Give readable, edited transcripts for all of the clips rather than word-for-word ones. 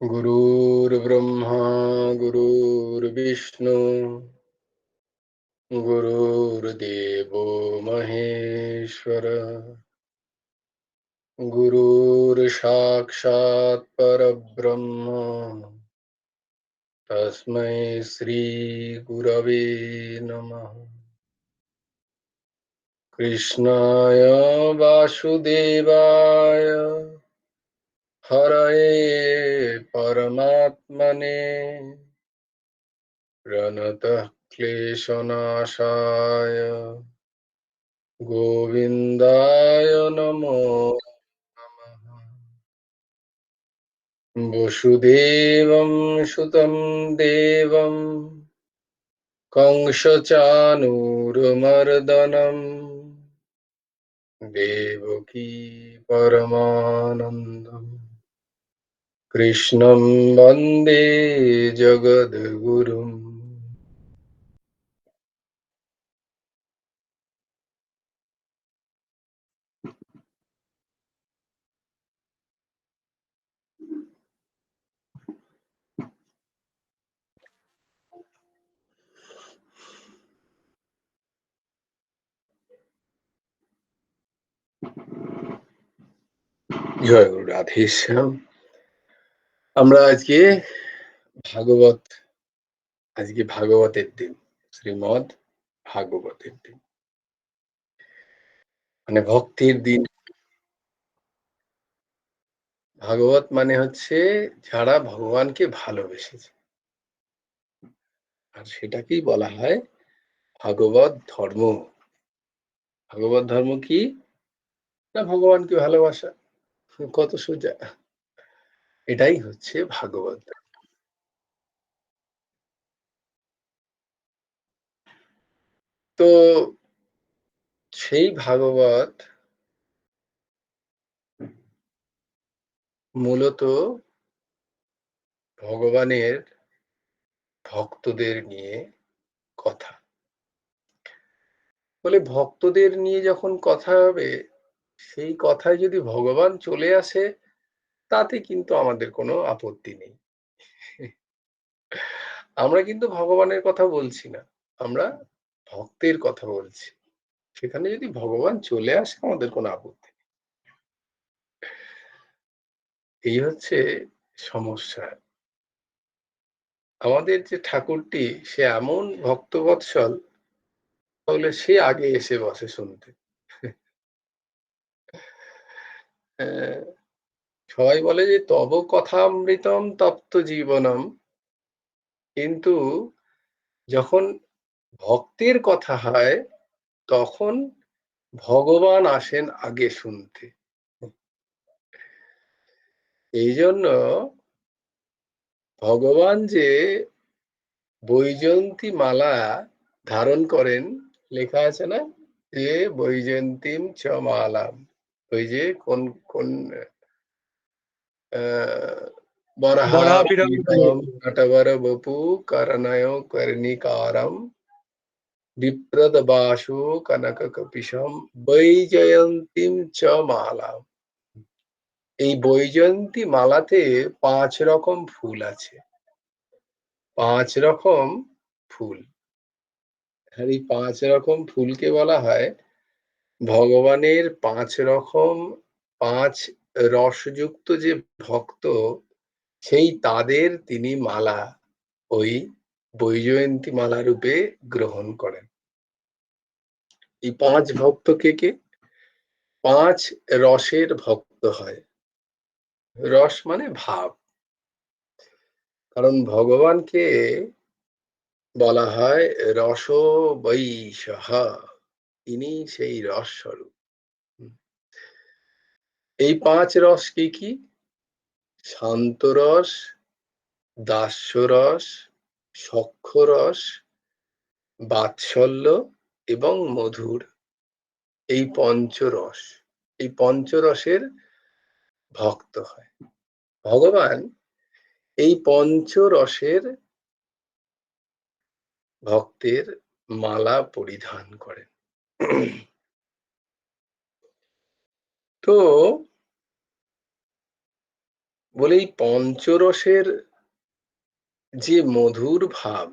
गुरुर्ब्रह्मा गुरुर्विष्णु गुरुर्देवो महेश्वर गुरुर्साक्षात् परब्रह्म तस्मै श्री गुरवे नमः। कृष्णाय वासुदेवाय हरये परमात्मने प्रणतः क्लेशनाशाय गोविन्दाय नमो नमः। वसुदेवं सुतं देवं कंसचाणूरमर्दनं देवकी परमानन्दं कृष्णं वन्दे जगद्गुरुम्। জয় গুরু রাধেশ্যাম। আমরা আজকে ভাগবতের দিন, শ্রীমদ্ ভাগবতের দিন, মানে ভক্তির দিন। ভাগবত মানে হচ্ছে যারা ভগবানকে ভালোবেসেছে, আর সেটাকেই বলা হয় ভাগবত ধর্ম। ভাগবত ধর্ম কি না? ভগবানকে ভালোবাসা। কত সোজা! এটাই হচ্ছে ভাগবত। তো সেই ভাগবত মূলত ভগবানের ভক্তদের নিয়ে কথা বলে। ভক্তদের নিয়ে যখন কথা হবে, সেই কথায় যদি ভগবান চলে আসে, তাতে কিন্তু আমাদের কোনো আপত্তি নেই। আমরা কিন্তু ভগবানের কথা বলছি না, আমরা ভক্তের কথা বলছি। সেখানে যদি ভগবান চলে আসে, আমাদের কোনো আপত্তি নেই। এই হচ্ছে সমস্যা। আমাদের যে ঠাকুরটি, সে এমন ভক্তবৎসল, তাহলে সে আগে এসে বসে শুনতে। সবাই বলে যে তব কথামৃতম তপ্ত জীবনম, কিন্তু যখন ভক্তের কথা হয়, তখন ভগবান আসেন আগে শুনতে। এই জন্য ভগবান যে বৈজয়ন্তী মালা ধারণ করেন, লেখা আছে না যে বৈজয়ন্তীম চ মালাম। ওই যে কোন কোন বরাহমিহিরম নটবর বপু করণয় কর্ণিকারম বিপ্রদবাসু কনক কপিশম বৈজয়ন্তীম চ মালাম। এই বৈজয়ন্তী মালাতে 5 রকম ফুল আছে। 5 রকম ফুল। আর এই 5 রকম ফুলকে বলা হয় ভগবানের 5 রকম, 5 রসযুক্ত যে ভক্ত, সেই তাদের তিনি মালা, ওই বৈজয়ন্তী মালা রূপে গ্রহণ করেন। এই 5 ভক্ত কে কে? 5 রসের ভক্ত হয়। রস মানে ভাব। কারণ ভগবানকে বলা হয় রস বৈশঃ, তিনি সেই রস স্বরূপ। এই 5 রস কি কি? শান্তরস, দাস্যরস, সখ্যরস, বাৎসল্য এবং মধুর। এই পঞ্চরস, এই পঞ্চরসের ভক্ত হয় ভগবান। এই পঞ্চরসের ভক্তের মালা পরিধান করেন। তো বলে এই পঞ্চরসের যে মধুর ভাব,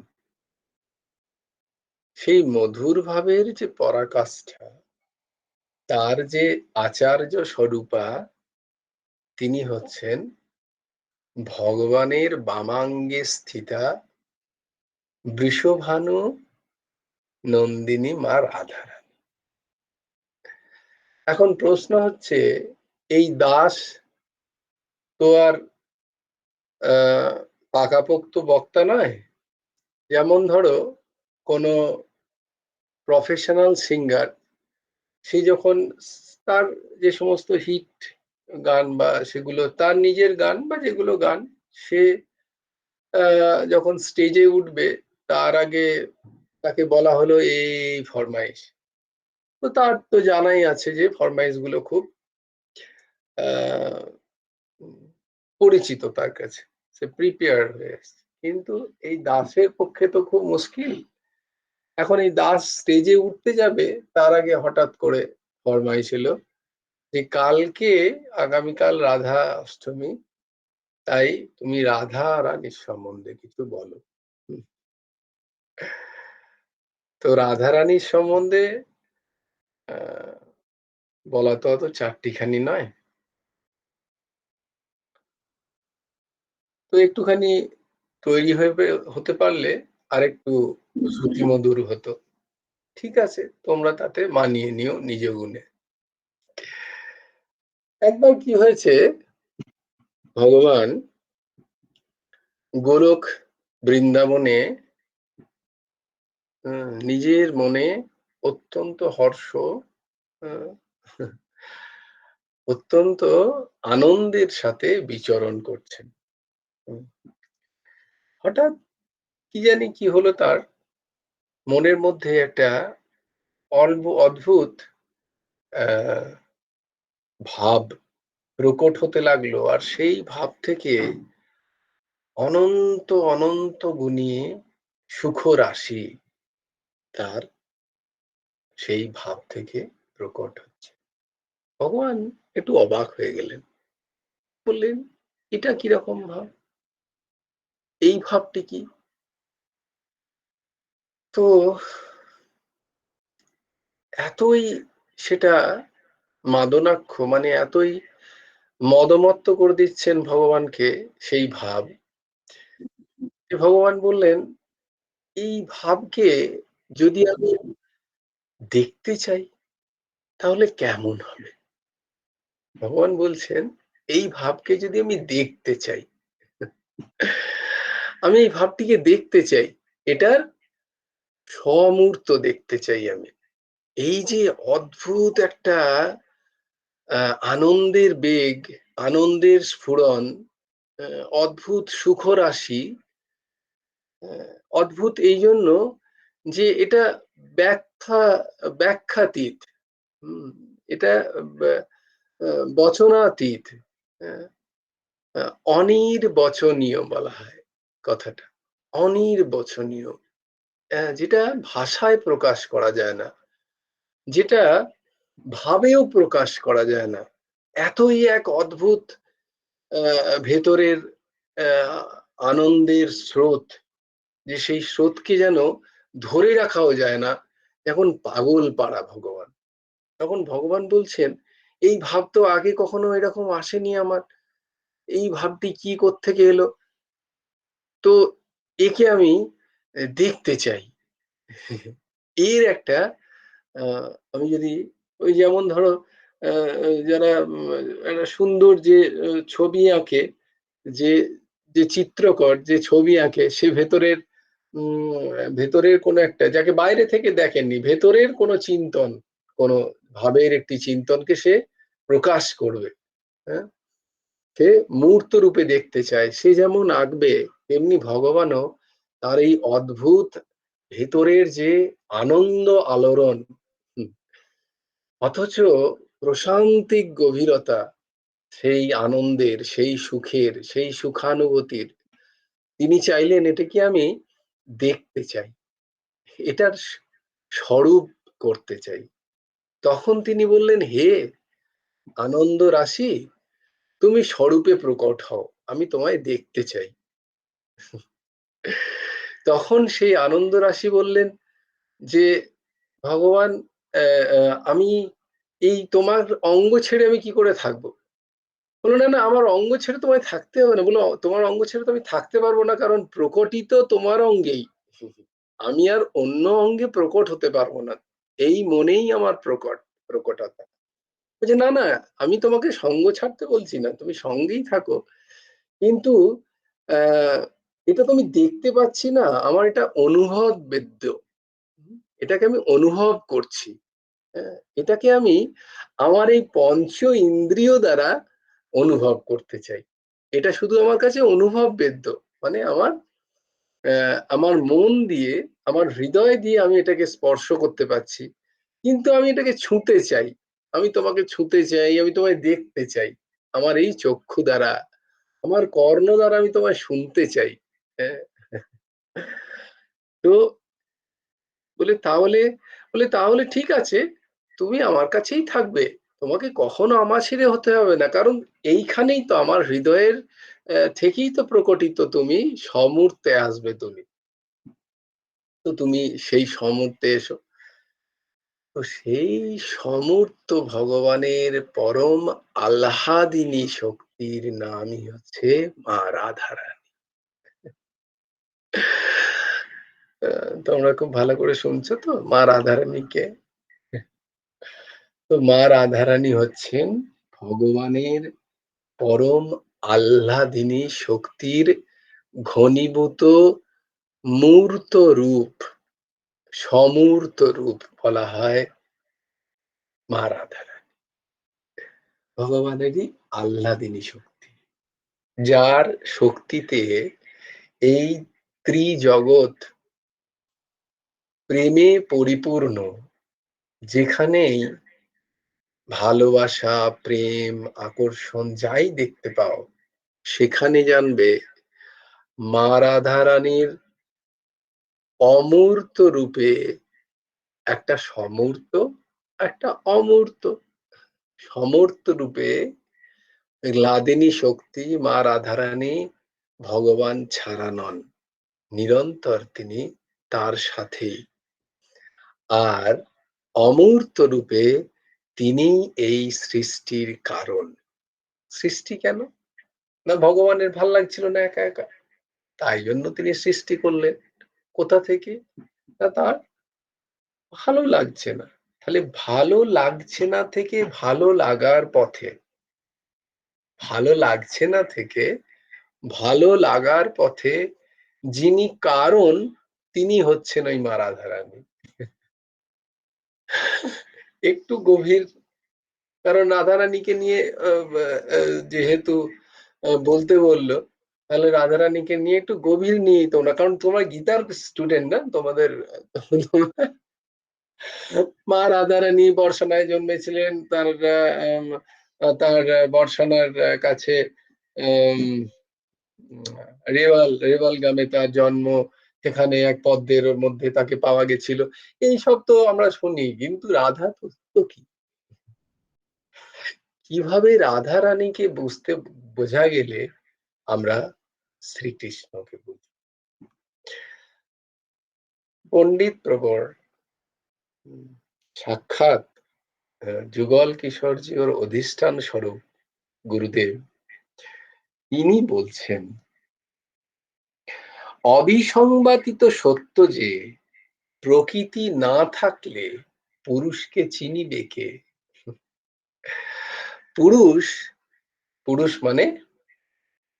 সেই মধুর ভাবের যে পরাকাষ্ঠা, তার যে আচার্য স্বরূপা, তিনি হচ্ছেন ভগবানের বামাঙ্গে স্থিতা বৃষভানু নন্দিনী মা রাধারানী। এখন প্রশ্ন হচ্ছে, এই দাস তো আর পাকাপোক্ত বক্তা নয়। যেমন ধরো কোনো প্রফেশনাল সিঙ্গার, সে যখন তার যে সমস্ত হিট গান বা সেগুলো তার নিজের গান বা যেগুলো গান, সে যখন স্টেজে উঠবে তার আগে তাকে বলা হলো এই ফরমাইশ, তো তার তো জানাই আছে যে ফরমাইশ গুলো খুব আহ, পরিচিত তার কাছে, সে প্রিপেয়ার হয়ে আসছে। কিন্তু এই দাসের পক্ষে তো খুব মুশকিল। এখন এই দাস স্টেজে উঠতে যাবে, তার আগে হঠাৎ করে ফরমাইশ এলো যে কালকে, আগামীকাল রাধা অষ্টমী, তাই তুমি রাধা রানীর সম্বন্ধে কিছু বলো। হুম, তো রাধা রানীর সম্বন্ধে আহ, বলা তো অত চারটিখানি নয়, তো একটুখানি তৈরি হয়ে হতে পারলে আরেকটু শ্রুতিমধুর হতো। ঠিক আছে, তোমরা তাতে মানিয়ে নিও নিজ গুণে। একবার কি হয়েছে, ভগবান গোলক বৃন্দাবনে নিজের মনে অত্যন্ত হর্ষ, আহ, অত্যন্ত আনন্দের সাথে বিচরণ করছেন। উম, হঠাৎ কি জানি কি হলো, তার মনের মধ্যে একটা অদ্ভুত আহ ভাব প্রকট হতে লাগলো, আর সেই ভাব থেকে অনন্ত অনন্ত গুণিয়ে সুখ রাশি তার সেই ভাব থেকে প্রকট হচ্ছে। ভগবান একটু অবাক হয়ে গেলেন, বললেন এটা কিরকম ভাব, এই ভাবটি কি? তো এতই সেটা মাদনাক্ষ, মানে এতই মদমত্ত করে দিচ্ছেন ভগবানকে সেই ভাব, যে ভগবান বললেন এই ভাবকে যদি আমি দেখতে চাই তাহলে কেমন হবে। ভগবান বলছেন এই ভাবকে যদি আমি দেখতে চাই, আমি এই ভাবটিকে দেখতে চাই, এটার সমূর্ত দেখতে চাই আমি। এই যে অদ্ভুত একটা আনন্দের বেগ, আনন্দের স্ফুরণ, অদ্ভুত সুখ রাশি, অদ্ভুত এই জন্য যে এটা ব্যাখ্যা ব্যাখ্যাতীত। এটা বচনাতীত, আহ, অনির্বচনীয় বলা হয় কথাটা, অনির্বচনীয়, যেটা ভাষায় প্রকাশ করা যায় না, যেটা ভাবেও প্রকাশ করা যায় না। এতই এক অদ্ভুত ভেতরের আহ, আনন্দের স্রোত, যে সেই স্রোতকে যেন ধরে রাখাও যায় না, এখন পাগল পাড়া ভগবান। তখন ভগবান বলছেন এই ভাব তো আগে কখনো এরকম আসেনি আমার, এই ভাবটি কি কোত্থেকে এলো, তো একে আমি দেখতে চাই। এর একটা আমি যদি, ওই যেমন ধরো যারা একটা সুন্দর যে ছবি আঁকে, যে যে চিত্রকর যে ছবি আঁকে, সে ভেতরের ভেতরের কোনো একটা, যাকে বাইরে থেকে দেখেননি, ভেতরের কোনো চিন্তন, কোনো ভাবের একটি চিন্তনকে সে প্রকাশ করবে, হ্যাঁ, সে মূর্ত রূপে দেখতে চায়, সে যেমন আঁকবে, তেমনি ভগবানও তার এই অদ্ভুত ভেতরের যে আনন্দ আলোড়ন, অথচ প্রশান্তিক গভীরতা, সেই আনন্দের, সেই সুখের, সেই সুখানুভূতির, তিনি চাইলেন এটাকে আমি দেখতে চাই, এটার স্বরূপ করতে চাই। তখন তিনি বললেন হে আনন্দ রাশি, তুমি স্বরূপে প্রকট হও। আমি তোমায় দেখতে চাই। তখন সেই আনন্দ রাশি বললেন যে, ভগবান অ্যা অ্যা আমি এই তোমার অঙ্গ ছেড়ে আমি কি করে থাকবো? বলল, "না, না আমার অঙ্গ ছেড়ে তোমায় থাকতে হবে না।" বলল, "তোমার অঙ্গ ছেড়ে তো আমি থাকতে পারবো না কারণ প্রকটই তো তোমার অঙ্গেই। আমি আর অন্য অঙ্গে প্রকট হতে পারবো না। এই মনেই আমার প্রকটতা।" বলছে, "না, না আমি তোমাকে সঙ্গ ছাড়তে বলছি না। তুমি সঙ্গেই থাকো। কিন্তু অ্যা এটা তো আমি দেখতে পাচ্ছি না। আমার এটা অনুভব বেদ্য। এটাকে আমি অনুভব করছি। হ্যাঁ? এটাকে আমি আমার এই পঞ্চ ইন্দ্রিয় দ্বারা অনুভব করতে চাই। এটা শুধু আমার কাছে অনুভব বেদ্য। মানে আমার মন দিয়ে, আমার হৃদয় দিয়ে আমি এটাকে স্পর্শ করতে পারছি। কিন্তু আমি এটাকে ছুঁতে চাই। আমি তোমাকে ছুঁতে চাই, আমি তোমায় দেখতে চাই। আমার এই চক্ষু দ্বারা, আমার কর্ণ দ্বারা আমি তোমায় শুনতে চাই।" হ্যাঁ? তো বলে তাহলে তাহলে ঠিক আছে, তুমি আমার কাছেই থাকবে। তোমাকে কখনো আমার ছেড়ে হতে হবে না। কারণ এইখানেই তো আমার হৃদয়ের থেকেই তো প্রকটিত তুমি, সমূর্তে আসবে তুমি। তো তুমি সেই সমূর্তে এসো। তো সেই সমূর্ত ভগবানের পরম আহ্লাদিনী শক্তির নামই হচ্ছে মা রাধারানী। তোমরা খুব ভালো করে শুনছো তো মা রাধারানীকে? তো মা রাধারানী হচ্ছেন ভগবানের পরম আহ্লাদিনী শক্তির ঘনীভূত মূর্ত রূপ, সমূর্ত রূপ বলা হয় মা রাধারানী। ভগবানেরই আহ্লাদিনী শক্তি। যার শক্তিতে এই ত্রিজগৎ প্রেমে পরিপূর্ণ। যেখানেই ভালোবাসা, প্রেম, আকর্ষণ যাই দেখতে পাও, সেখানে জানবে মা রাধারানীর অমূর্ত রূপে একটা সমূর্ত, একটা অমূর্ত। সমূর্ত রূপে গ্লাদিনী শক্তি মা রাধারানী ভগবান ছাড়া নন। নিরন্তর তিনি তার সাথেই। আর অমূর্ত রূপে তিনিই এই সৃষ্টির কারণ। সৃষ্টি কেন? না ভগবানের ভাল লাগছিল না একা, একা। তাই জন্য তিনি সৃষ্টি করলেন। কোথা থেকে? না তার ভালো লাগছে না। তাহলে ভালো লাগছে না থেকে ভালো লাগার পথে, ভালো লাগছে না থেকে ভালো লাগার পথে যিনি কারণ তিনি হচ্ছেন ওই মা রাধারানী। একটু গভীর কারণ রাধারানীকে নিয়ে আ বা আ যেহেতু বলতে বলল, তাহলে রাধারানীকে নিয়ে একটু গভীর নিয়েই তোমরা কারণ তোমরা গীতার স্টুডেন্ট না? তোমাদের মা রাধারানী বর্ষানায় জন্মেছিলেন। তার বর্ষানার কাছে আম রেওয়াল গ্রামে তার জন্ম। সেখানে এক পদ্মের মধ্যে তাকে পাওয়া গেছিল। এইসব তো আমরা শুনি। কিন্তু রাধা তত্ত্ব কি? কিভাবে রাধারানীকে বোঝা গেলে আমরা শ্রীকৃষ্ণকে বুঝি। পণ্ডিত প্রবর সাক্ষাৎ যুগল কিশোরজির অধিষ্ঠান স্বরূপ গুরুদেব তিনি বলছেন, অবিসংবাদিত সত্য যে প্রকৃতি না থাকলে পুরুষকে চিনিবে কে? পুরুষ, পুরুষ মানে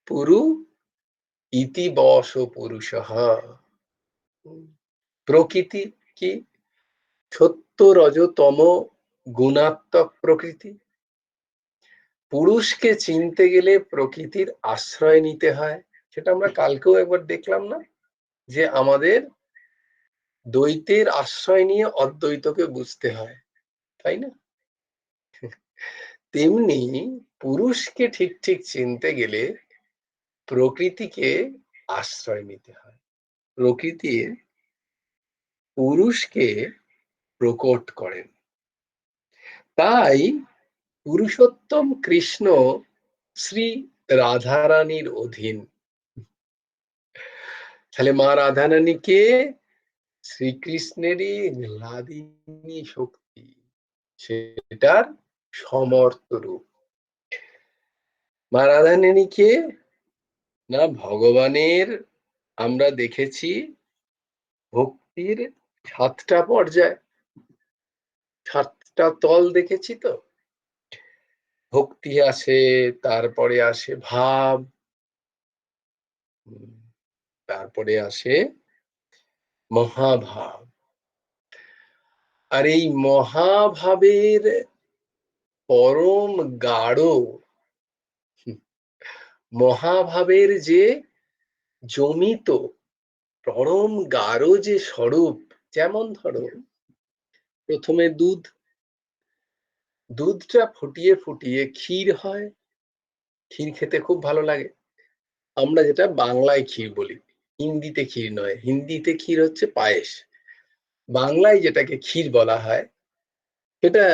পুরু ইতি বশ পুরুষঃ। প্রকৃতি কি? সত্য রজ তম গুণাত্মক প্রকৃতি। পুরুষকে চিনতে গেলে প্রকৃতির আশ্রয় নিতে হয়। সেটা আমরা কালকেও একবার দেখলাম না? যে আমাদের দ্বৈতের আশ্রয় নিয়ে অদ্বৈতকে বুঝতে হয়। তাই না? তেমনি পুরুষকে ঠিক, ঠিক চিনতে গেলে প্রকৃতিকে আশ্রয় নিতে হয়। প্রকৃতি পুরুষকে প্রকট করেন। তাই পুরুষোত্তম কৃষ্ণ শ্রী রাধারানীর অধীন। তাহলে মা রাধারানী কে? শ্রীকৃষ্ণেরই হ্লাদিনী শক্তি, সেটার সমর্থ রূপ। মা রাধারানী কে? না ভগবানের, আমরা দেখেছি ভক্তির ৭টা পর্যায়, ৭টা তল দেখেছি তো। ভক্তি আসে, তারপরে আসে ভাব, তারপরে আসে মহাভাব। আর এই মহাভাবের পরম গাঢ়, মহাভাবের যে জমিত পরম গাঢ় যে স্বরূপ, যেমন ধরো প্রথমে দুধটা ফুটিয়ে ফুটিয়ে ক্ষীর হয়, ক্ষীর খেতে খুব ভালো লাগে। আমরা যেটা বাংলায় ক্ষীর বলি, হিন্দিতে ক্ষীর নয়, হিন্দিতে ক্ষীর হচ্ছে পায়েস। বাংলায় যেটাকে ক্ষীর বলা হয় সেটা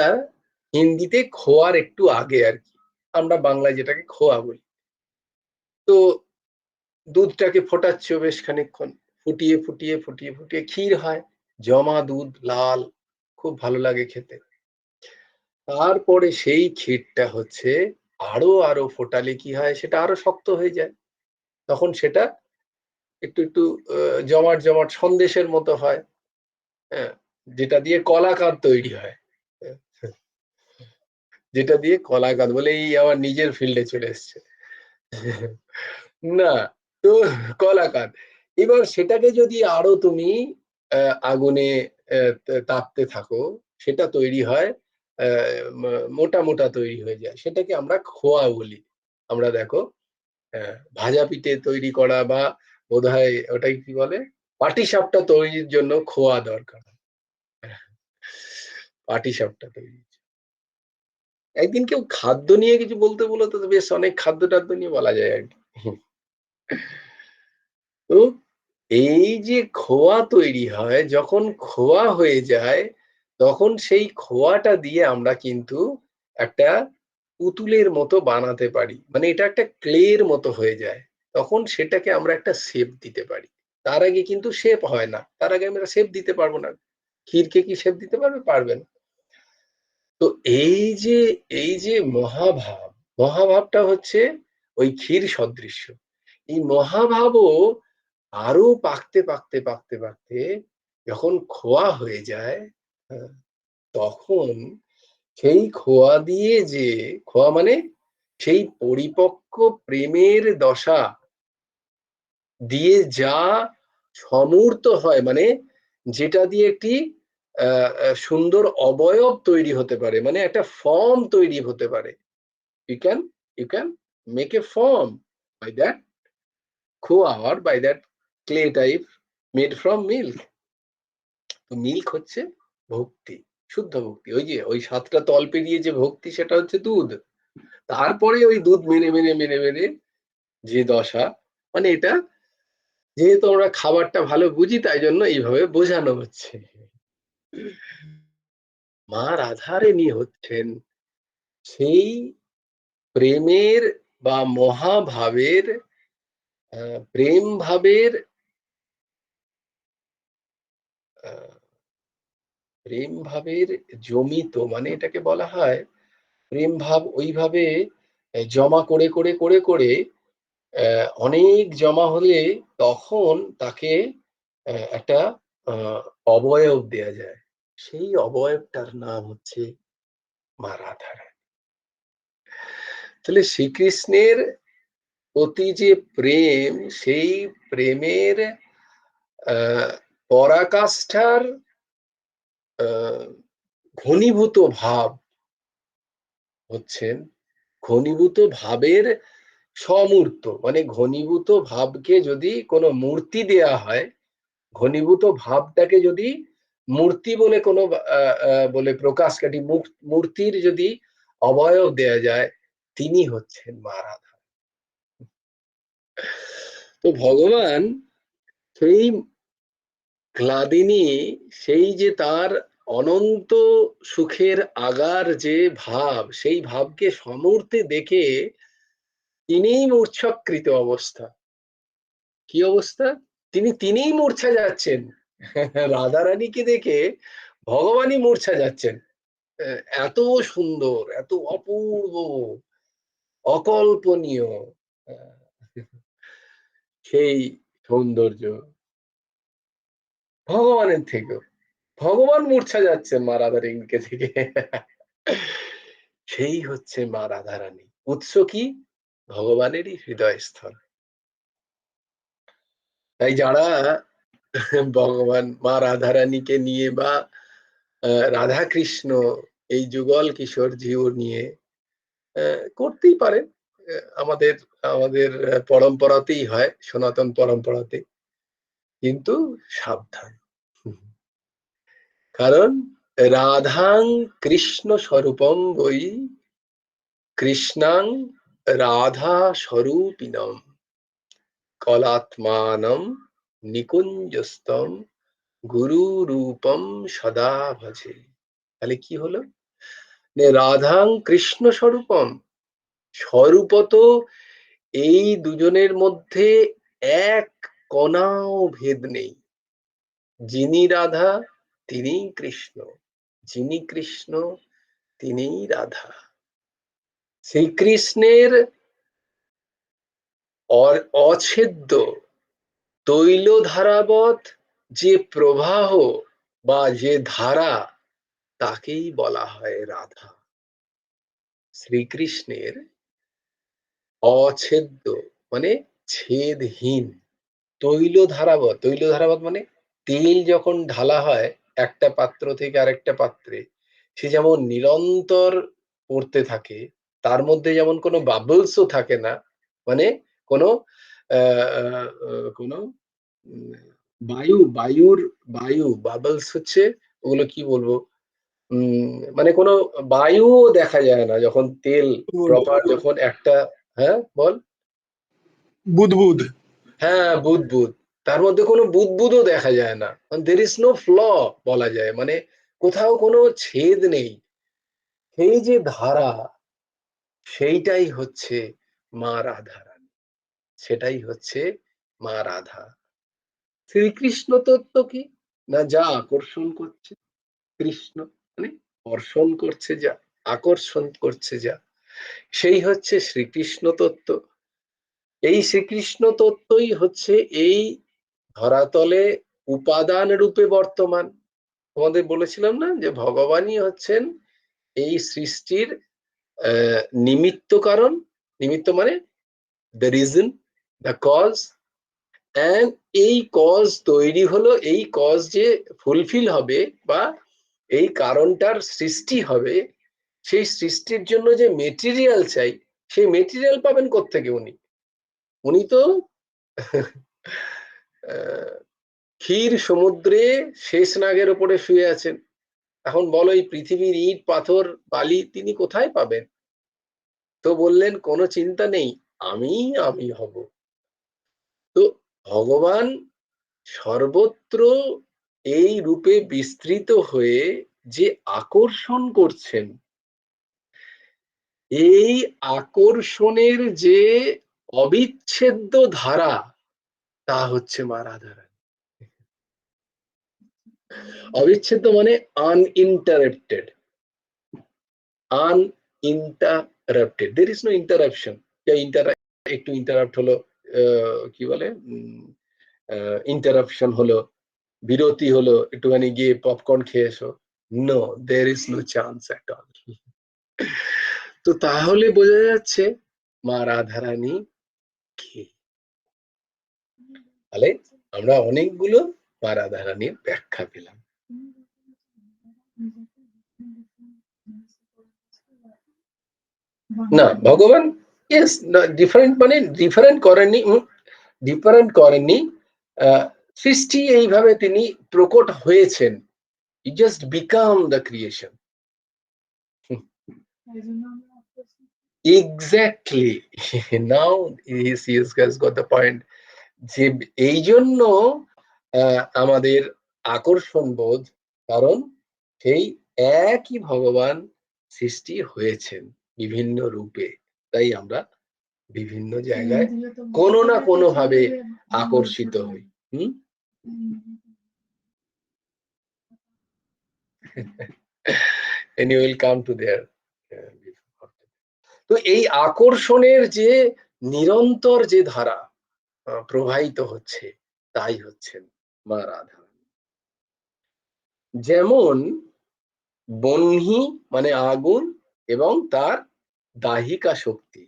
হিন্দিতে খোয়ার একটু আগে আর কি, আমরা বাংলায় যেটাকে খোয়া বলি। তো দুধটাকে ফোটাচ্ছ বেশ খানিকক্ষণ, ফুটিয়ে ফুটিয়ে ফুটিয়ে ফুটিয়ে ক্ষীর হয়, জমা দুধ, লাল, খুব ভালো লাগে খেতে। তারপরে সেই ক্ষীরটা হচ্ছে আরো আরো ফোটালে কি হয়, সেটা আরো শক্ত হয়ে যায়, তখন সেটা একটু একটু জমাট জমাট সন্দেশের মতো হয়। হ্যাঁ, যেটা দিয়ে কলাকাঁদ তৈরি হয়, যেটা দিয়ে কলাকাঁদ বলে, এই আমার নিজের ফিল্ডে চলে এসছে। না, তো কলাকাঁদ, এবার সেটাকে যদি আরো তুমি আগুনে তাপতে থাকো, সেটা তৈরি হয়, মোটা মোটা তৈরি হয়ে যায়, সেটাকে আমরা খোয়া বলি। আমরা দেখো ভাজা পিঠে তৈরি করা, বা বোধহয় ওটাই কি বলে, পাটিসাপটা তৈরির জন্য খোয়া দরকার। পাটিসাপটা তৈরি, একদিন কেউ খাদ্য নিয়ে কিছু বলতে বলো তো, বেশ অনেক খাদ্য টাদ্য নিয়ে বলা যায় আর কি। তো এই যে খোয়া তৈরি হয়, যখন খোয়া হয়ে যায়, তখন সেই খোয়াটা দিয়ে আমরা কিন্তু একটা পুতুলের মতো বানাতে পারি, মানে এটা একটা ক্লের মতো হয়ে যায়, তখন সেটাকে আমরা একটা শেপ দিতে পারি। তার আগে কিন্তু শেপ হয় না, তার আগে আমরা শেপ দিতে পারবো না। ক্ষীরকে কি শেপ দিতে পারবে? পারবে না। তো এই যে মহাভাব, মহাভাবটা হচ্ছে ওই ক্ষীর সদৃশ্য। এই মহাভাবও আরো পাকতে পাকতে পাকতে পাকতে যখন খোয়া হয়ে যায়, তখন সেই খোয়া দিয়ে, যে খোয়া মানে সেই পরিপক্ক প্রেমের দশা দিয়ে যা সমূর্ত হয়, মানে যেটা দিয়ে একটি সুন্দর অবয়ব তৈরি হতে পারে, মানে একটা ফর্ম তৈরি হতে পারে। you can you can make a form by that খোয়া, or by that clay type made from milk. তো মিল্ক হচ্ছে ভক্তি, শুদ্ধ ভক্তি। ওই যে ওই 7টা তল পেরিয়ে যে ভক্তি, সেটা হচ্ছে দুধ। তারপরে ওই দুধ মেরে মেরে মেরে মেরে যে দশা, মানে এটা যেহেতু আমরা খাবারটা ভালো বুঝি, তাই জন্য এইভাবে বোঝানো হচ্ছে। মা রাধারানী হচ্ছেন সেই প্রেমের বা মহাভাবের, প্রেম ভাবের, প্রেম ভাবের জমিত, মানে এটাকে বলা হয় প্রেম ভাব ওইভাবে জমা করে করে করে করে অনেক জমা হলে তখন তাকে একটা অবয়ব দেয়া যায়, সেই অবয়বটার নাম হচ্ছে মা রাধারানী। তাহলে শ্রীকৃষ্ণের প্রতি যে প্রেম, সেই প্রেমের পরাকাষ্ঠার ঘনীভূত ভাব হচ্ছেন, ঘনীভূত ভাবের সমূর্ত, মানে ঘনীভূত ভাবকে যদি কোনো মূর্তি দেয়া হয়, ঘনীভূত ভাবটাকে যদি মূর্তি বলে কোনো বলে প্রকাশ কাটি, মূর্তির যদি অবয়ব দেয়া যায়, তিনি হচ্ছেন মা রাধা। তো ভগবান সেই ক্লাদিনী, সেই যে তার অনন্ত সুখের আগার যে ভাব, সেই ভাবকে সমূর্তে দেখে তিনিই মূর্ছাকৃত অবস্থা। কি অবস্থা? তিনিই মূর্ছা যাচ্ছেন। রাধারানীকে দেখে ভগবানই মূর্ছা যাচ্ছেন। এত সুন্দর, এত অপূর্ব, অকল্পনীয় আহ, সেই সৌন্দর্য ভগবানের থেকেও। ভগবান মূর্ছা যাচ্ছেন মা রাধারানীকে দেখে। সেই হচ্ছে মা রাধারানী। উৎস কি? ভগবানেরই হৃদয়স্থল। তাই যারা ভগবান মা রাধারানীকে নিয়ে বা রাধা কৃষ্ণ এই যুগল কিশোর জিউ নিয়ে করতেই পারেন। আমাদের আমাদের পরম্পরাতেই হয়, সনাতন পরম্পরাতে। কিন্তু সাবধান। কারণ রাধাং কৃষ্ণ স্বরূপং বৈ কৃষ্ণাং রাধা স্বরূপিণম কলাত্মানম নিকুঞ্জস্তম গুরু রূপম সদা ভজে। তাহলে কি হলো? রাধাং কৃষ্ণ স্বরূপম, স্বরূপত এই দুজনের মধ্যে এক কণাও ভেদ নেই। যিনি রাধা তিনিই কৃষ্ণ, যিনি কৃষ্ণ তিনিই রাধা। শ্রীকৃষ্ণের অছেদ্য তৈল ধারাবৎ যে প্রবাহ বা যে ধারা, তাকেই বলা হয় রাধা। শ্রীকৃষ্ণের অছেদ্য মানে ছেদহীন তৈল ধারাবৎ। তৈল ধারাবৎ মানে তেল যখন ঢালা হয় একটা পাত্র থেকে আরেকটা পাত্রে, সে যেমন নিরন্তর পড়তে থাকে, তার মধ্যে যেমন কোনো বাবলসও থাকে না, মানে কোনো কোনো বায়ু বাবলস হচ্ছে, ওগুলো কি বলবো, মানে কোনো বায়ুও দেখা যায় না যখন তেল প্রপার, যখন একটা, হ্যাঁ বল। বুদবুদ। হ্যাঁ, বুদবুদ। তার মধ্যে কোনো বুদবুদও দেখা যায় না। দের ইজ নো ফ্ল বলা যায়, মানে কোথাও কোনো ছেদ নেই। সেই যে ধারা, সেইটাই হচ্ছে মা রাধা রানী, সেটাই হচ্ছে মা রাধা। শ্রীকৃষ্ণ তত্ত্ব কি? না, যা আকর্ষণ করছে কৃষ্ণ, মানে বর্ষণ করছে যা, আকর্ষণ করছে যা, সেই হচ্ছে শ্রীকৃষ্ণ তত্ত্ব। এই শ্রীকৃষ্ণ তত্ত্বই হচ্ছে এই ধরাতলে উপাদান রূপে বর্তমান। তোমাদের বলেছিলাম না যে ভগবানই হচ্ছেন এই সৃষ্টির নিমিত্ত কারণ। নিমিত্ত মানে the reason, the cause. And এই কজ তৈরি হলো, এই কজ যে ফুলফিল হবে বা এই কারণটার সৃষ্টি হবে, সেই সৃষ্টির জন্য যে মেটেরিয়াল চাই, সেই মেটেরিয়াল পাবেন কোত্থেকে? উনি উনি তো ক্ষীর সমুদ্রে শেষ নাগের ওপরে শুয়ে আছেন। এখন বলো, এই পৃথিবীর ইট পাথর বালি তিনি কোথায় পাবেন? তো বললেন কোনো চিন্তা নেই, আমি হব। তো ভগবান সর্বত্র এই রূপে বিস্তৃত হয়ে যে আকর্ষণ করছেন, এই আকর্ষণের যে অবিচ্ছেদ্য ধারা, তা হচ্ছে মা রাধারানী। অবিচ্ছেদ্য মানে uninterrupted, uninterrupted, there is no interruption. একটু ইন্টারাপ্ট হলো, কি বলে, ইন্টারাপশন হলো, বিরতি হলো, একটুখানি গিয়ে পপকর্ন খেয়ে এসো। No, there is no chance at all. তো তাহলে বোঝা যাচ্ছে মা রাধারানী কে। তাহলে আমরা অনেকগুলো মা রাধারানীর ব্যাখ্যা পেলাম। না, ভগবান ইয়েস, ডিফারেন্ট মানে ডিফারেন্ট করেননি, ডিফারেন্ট করেননি। সৃষ্টি এইভাবে তিনি প্রকট হয়েছেন, he just become the creation. Exactly. Now he has got the point, যে এই জন্য আমাদের আকর্ষণ বোধ, কারণ সেই একই ভগবান সৃষ্টি হয়েছেন বিভিন্ন রূপে, তাই আমরা বিভিন্ন জায়গায় কোনো না কোনো ভাবে আকর্ষিত হই। and you will come to there. তো এই আকর্ষণের যে নিরন্তর যে ধারা প্রবাহিত হচ্ছে, তাই হচ্ছেন মা রাধা। যেমন বহ্নি মানে আগুন এবং তার দাহিকা শক্তি।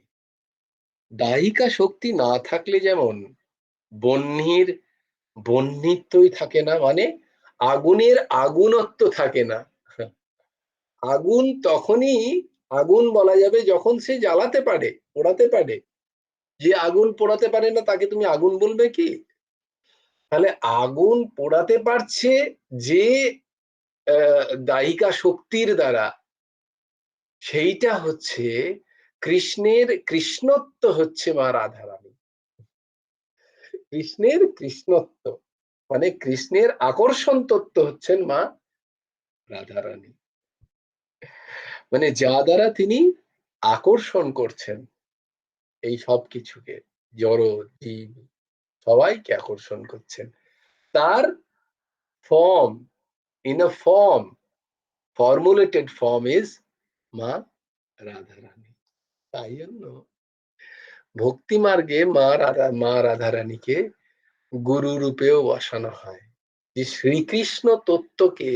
দাহিকা শক্তি না থাকলে যেমন বহ্নির বহ্নিত্বই থাকে না, মানে আগুনের আগুনত্ব থাকে না। আগুন তখনই আগুন বলা যাবে যখন সে জ্বালাতে পারে, পোড়াতে পারে। যে আগুন পোড়াতে পারে না তাকে তুমি আগুন বলবে কি? তাহলে আগুন পোড়াতে পারছে যে দাহিকা শক্তির দ্বারা, সেইটা হচ্ছে কৃষ্ণের কৃষ্ণত্ব, হচ্ছে মা রাধারানী। কৃষ্ণের কৃষ্ণত্ব মানে কৃষ্ণের আকর্ষণ তত্ত্ব হচ্ছেন মা রাধারানী, মানে যা দ্বারা তিনি আকর্ষণ করছেন এই সব কিছুকে, জড় জীব সবাইকে আকর্ষণ করছেন তার form, in a form, formulated form is মা রাধারানী। তাই জন্য ভক্তি মার্গে মা রাধারানীকে গুরু রূপেও বসানো হয়। যে শ্রীকৃষ্ণ তত্ত্বকে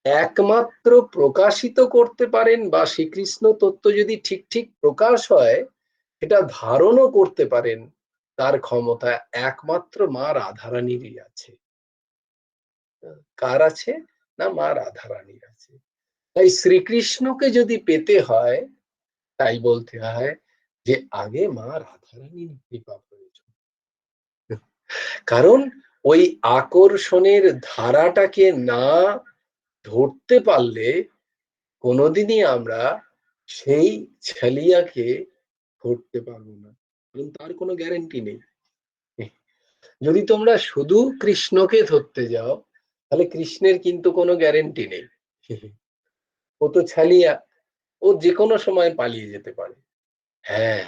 একমাত্র প্রকাশিত করতে পারেন, বা শ্রীকৃষ্ণ তত্ত্ব যদি ঠিক ঠিক প্রকাশ হয় এটা ধারণও করতে পারেন, তার ক্ষমতা একমাত্র মা রাধারানীরই আছে। কার আছে? না, মা রাধারানীর আছে। তাই শ্রীকৃষ্ণকে যদি পেতে হয়, তাই বলতে হয় যে আগে মা রাধারানীর কৃপা প্রয়োজন। কারণ ওই আকর্ষণের ধারাটাকে না ধরতে পারলে কোনোদিনই আমরা সেই ছালিয়াকে ধরতে পারবো না, কারণ তার কোনো গ্যারান্টি নেই। যদি তোমরা শুধু কৃষ্ণকে ধরতে যাও তাহলে কৃষ্ণের কিন্তু কোনো গ্যারান্টি নেই। ও তো ছালিয়া, ও যে কোনো সময় পালিয়ে যেতে পারে। হ্যাঁ,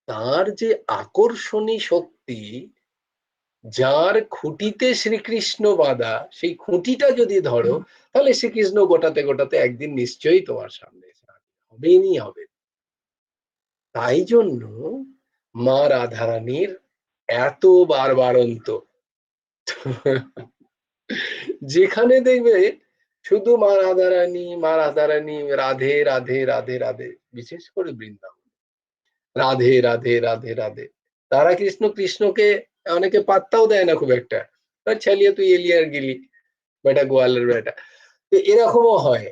তার যে আকর্ষণী শক্তি, যার খুঁটিতে শ্রীকৃষ্ণ বাঁধা, সেই খুঁটিটা যদি ধরো তাহলে শ্রীকৃষ্ণ গোটাতে গোটাতে একদিন নিশ্চয়ই তোমার সামনে হবেই হবে। তাই জন্য মা রাধারানীর এত বারবারন্ত, যেখানে দেখবে শুধু মা রাধারানী মা রাধারানী, রাধে রাধে রাধে রাধে, বিশেষ করে বৃন্দাবন রাধে রাধে রাধে রাধে। তারা কৃষ্ণ কৃষ্ণকে অনেকে পাত্তাও দেয় না খুব একটা, ছালিয়ে তুই এলি আর গেলি, বেটা গোয়ালের বেটা, এরকমও হয়।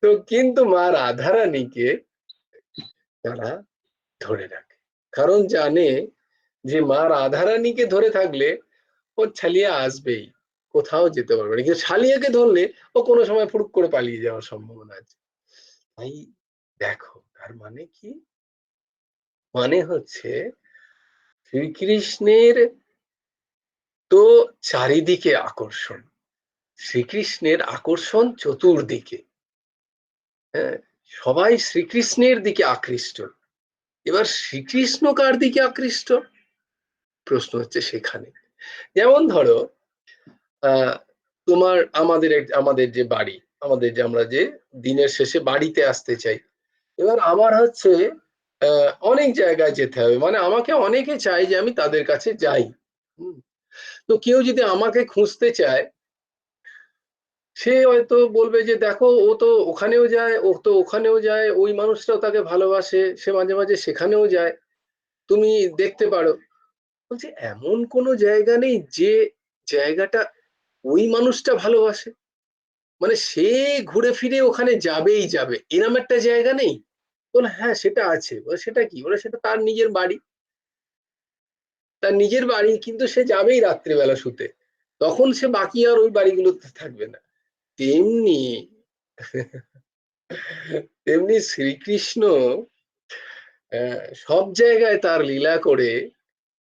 তো কিন্তু মা রাধারানীকে তারা ধরে রাখে, কারণ জানে যে মা রাধারানীকে ধরে থাকলে ও ছালিয়া আসবেই, কোথাও যেতে পারবে না। কিন্তু ছালিয়াকে ধরলে ও কোনো সময় ফুরুক করে পালিয়ে যাওয়ার সম্ভাবনা আছে। তাই দেখো, তার মানে কি? মানে হচ্ছে শ্রীকৃষ্ণের তো চারিদিকে আকর্ষণ, শ্রীকৃষ্ণের আকর্ষণ চতুর্দিকে। হ্যাঁ, সবাই শ্রীকৃষ্ণের দিকে আকৃষ্ট। এবার শ্রীকৃষ্ণ কার দিকে আকৃষ্ট? প্রশ্ন হচ্ছে সেখানে। যেমন ধরো তোমার আমাদের যে বাড়ি, আমরা যে দিনের শেষে বাড়িতে আসতে চাই, এবার আমার হচ্ছে অনেক জায়গায় যেতে হবে, মানে আমাকে অনেকে চায় যে আমি তাদের কাছে যাই। তো কেউ যদি আমাকে খুঁজতে চায়, সে হয়তো বলবে যে দেখো ও তো ওখানেও যায়, ও তো ওখানেও যায়, ওই মানুষটাও তাকে ভালোবাসে, সে মাঝে মাঝে সেখানেও যায়, তুমি দেখতে পারো। বলছি এমন কোনো জায়গা নেই যে জায়গাটা ওই মানুষটা ভালোবাসে, মানে সে ঘুরে ফিরে ওখানে যাবেই যাবে, এরম একটা জায়গা নেই? বলে হ্যাঁ সেটা আছে। বলে সেটা কি? বলে সেটা তার নিজের বাড়ি। তার নিজের বাড়ি, কিন্তু সে যাবেই রাত্রিবেলা শুতে, তখন সে বাকি আর ওই বাড়িগুলোতে থাকবে না। তেমনি তেমনি শ্রীকৃষ্ণ সব জায়গায় তার লীলা করে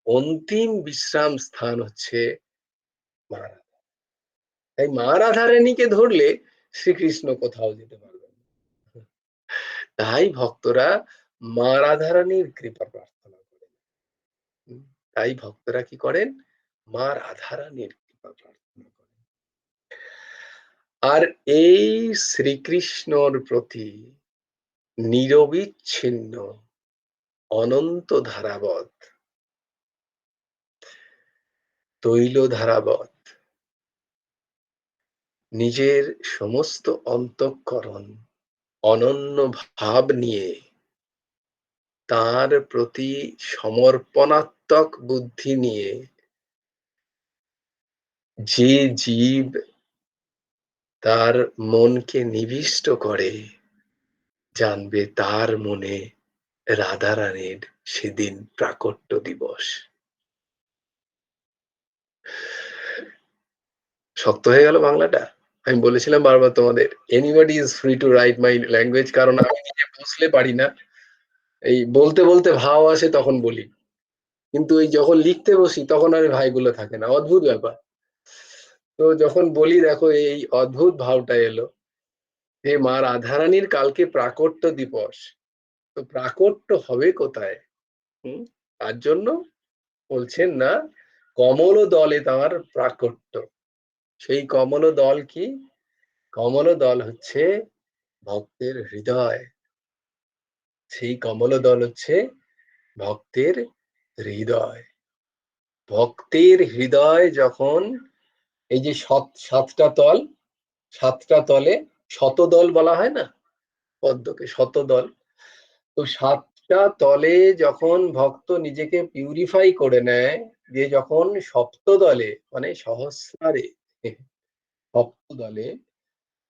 অন্তিম বিশ্রাম স্থান হচ্ছে মা রাধা। তাই মা রাধারানীকে ধরলে শ্রীকৃষ্ণ কোথাও যেতে পারবে না। তাই ভক্তরা মা রাধারানীর কৃপা প্রার্থনা করেন। তাই ভক্তরা কি করেন? মা রাধারানীর কৃপা প্রার্থনা করেন। আর এই শ্রীকৃষ্ণর প্রতি নিরবিচ্ছিন্ন অনন্ত ধারাবৎ, তৈল ধারাবৎ নিজের সমস্ত অন্তঃকরণ অনন্য ভাব নিয়ে তার প্রতি সমর্পণাত্মক বুদ্ধি নিয়ে যে জীব তার মনকে নিবিষ্ট করে, জানবে তার মনে রাধারানীর সেদিন প্রাকট্য দিবস। শক্ত হয়ে গেল বাংলাটা? আমি বলেছিলাম বারবার তোমাদের, anybody is free to right my language, কারণ আমি নিজে বুঝলে পারি না। এই বলতে বলতে ভাও আসে তখন বলি, কিন্তু এই যখন লিখতে বসি তখন আর ভাইগুলো থাকে না। অদ্ভুত ব্যাপার। তো যখন বলি দেখো এই অদ্ভুত ভাবটা এলো যে মা রাধারানীর কালকে প্রাকট্য দিবস, তো প্রাকট্য হবে কোথায়? তার জন্য বলছেন না, কমল দলে তাঁর প্রাকট্য। সেই কমল দল কি? কমল দল হচ্ছে ভক্তের হৃদয়। সেই কমল দল হচ্ছে ভক্তের হৃদয়। ভক্তের হৃদয় যখন এই যে সাতটা তল, সাতটা তলে শতদল বলা হয় না পদ্মকে, শতদল। তো সাতটা তলে যখন ভক্ত নিজেকে পিউরিফাই করে নেয়, যে যখন সপ্তদলে মানে সহস্রারে সপ্তদলে